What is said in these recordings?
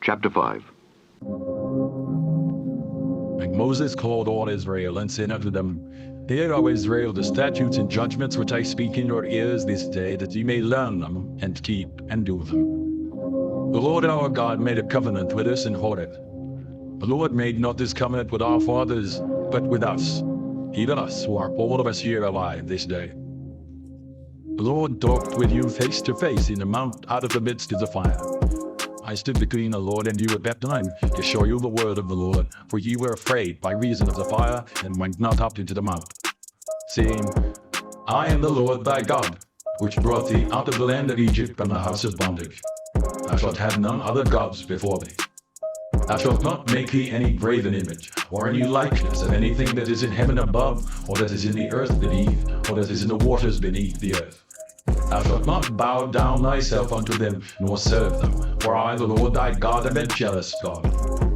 Chapter 5. And Moses called all Israel and said unto them, Hear, O Israel, the statutes and judgments which I speak in your ears this day, that ye may learn them, and keep and do them. The Lord our God made a covenant with us in Horeb. The Lord made not this covenant with our fathers, but with us, even us, who are all of us here alive this day. The Lord talked with you face to face in the mount out of the midst of the fire. I stood between the Lord and you at that time to show you the word of the Lord, for ye were afraid by reason of the fire, and went not up into the mount, saying, I am the Lord thy God, which brought thee out of the land of Egypt from the house of bondage. Thou shalt have none other gods before thee. Thou shalt not make thee any graven image, or any likeness of anything that is in heaven above, or that is in the earth beneath, or that is in the waters beneath the earth. Thou shalt not bow down thyself unto them, nor serve them. For I, the Lord thy God, am a jealous God,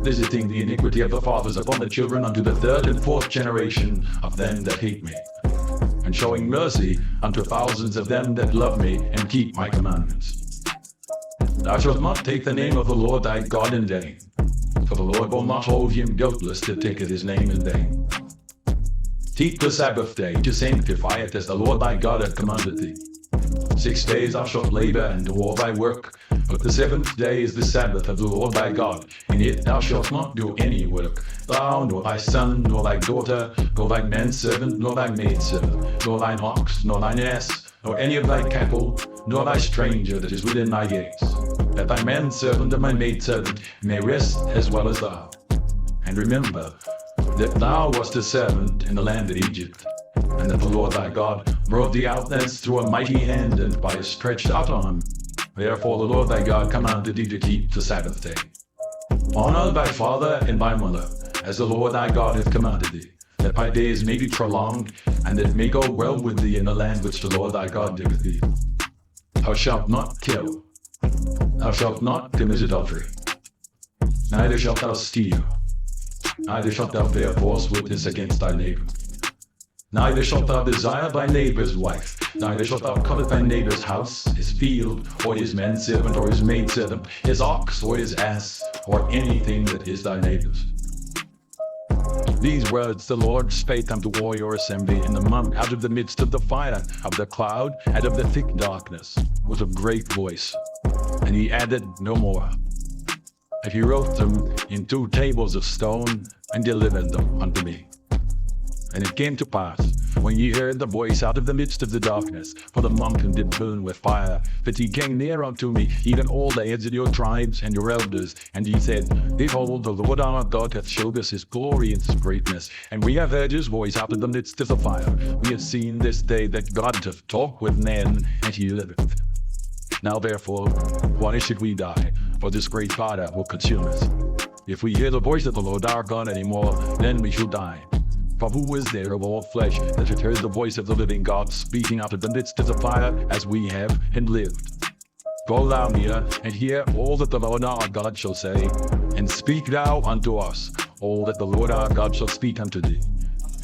visiting the iniquity of the fathers upon the children unto the third and fourth generation of them that hate me, and showing mercy unto thousands of them that love me and keep my commandments. Thou shalt not take the name of the Lord thy God in vain, for the Lord will not hold him guiltless that taketh his name in vain. Keep the Sabbath day to sanctify it, as the Lord thy God hath commanded thee. 6 days thou shalt labor and do all thy work, but the 7th day is the Sabbath of the Lord thy God. In it thou shalt not do any work, thou, nor thy son, nor thy daughter, nor thy manservant, nor thy maidservant, nor thine ox, nor thine ass, nor any of thy cattle, nor thy stranger that is within thy gates, that thy manservant and my maidservant may rest as well as thou. And remember that thou wast a servant in the land of Egypt, and that the Lord thy God brought thee out thence through a mighty hand and by a stretched out arm. Therefore the Lord thy God commanded thee to keep the Sabbath day. Honor thy father and thy mother, as the Lord thy God hath commanded thee, that thy days may be prolonged, and that it may go well with thee in the land which the Lord thy God giveth thee. Thou shalt not kill. Thou shalt not commit adultery. Neither shalt thou steal. Neither shalt thou bear false witness against thy neighbor. Neither shalt thou desire thy neighbor's wife. Neither shalt thou covet thy neighbor's house, his field, or his manservant, or his maidservant, his ox, or his ass, or anything that is thy neighbor's. These words the Lord spake unto all your assembly in the mount out of the midst of the fire, of the cloud, and of the thick darkness, with a great voice. And he added no more. And he wrote them in 2 tables of stone, and delivered them unto me. And it came to pass, when ye heard the voice out of the midst of the darkness, for the mountain did burn with fire, that ye came near unto me, even all the heads of your tribes and your elders, and ye said, Behold, the Lord our God hath showed us his glory and his greatness, and we have heard his voice out of the midst of the fire. We have seen this day that God doth talk with men, and he liveth. Now therefore, why should we die? For this great fire will consume us. If we hear the voice of the Lord our God any more, then we shall die. For who is there of all flesh that hath heard the voice of the living God speaking out of the midst of the fire, as we have, and lived? Go thou near, and hear all that the Lord our God shall say, and speak thou unto us all that the Lord our God shall speak unto thee,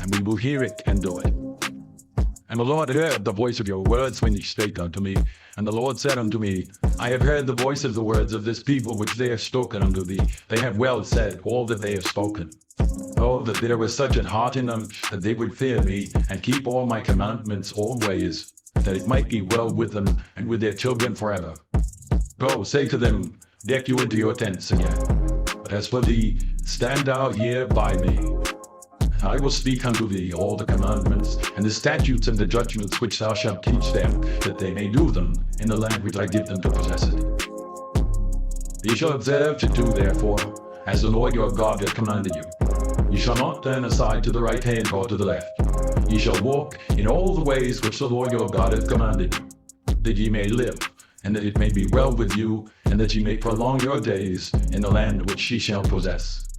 and we will hear it and do it. And the Lord heard the voice of your words when ye spake unto me. And the Lord said unto me, I have heard the voice of the words of this people which they have spoken unto thee. They have well said all that they have spoken. Oh, that there was such an heart in them, that they would fear me, and keep all my commandments always, that it might be well with them, and with their children forever. Go, say to them, deck you into your tents again. But as for thee, stand thou here by me. I will speak unto thee all the commandments, and the statutes and the judgments which thou shalt teach them, that they may do them in the land which I give them to possess it. Ye shall observe to do therefore, as the Lord your God hath commanded you. Ye shall not turn aside to the right hand or to the left. Ye shall walk in all the ways which the Lord your God hath commanded you, that ye may live, and that it may be well with you, and that ye may prolong your days in the land which ye shall possess.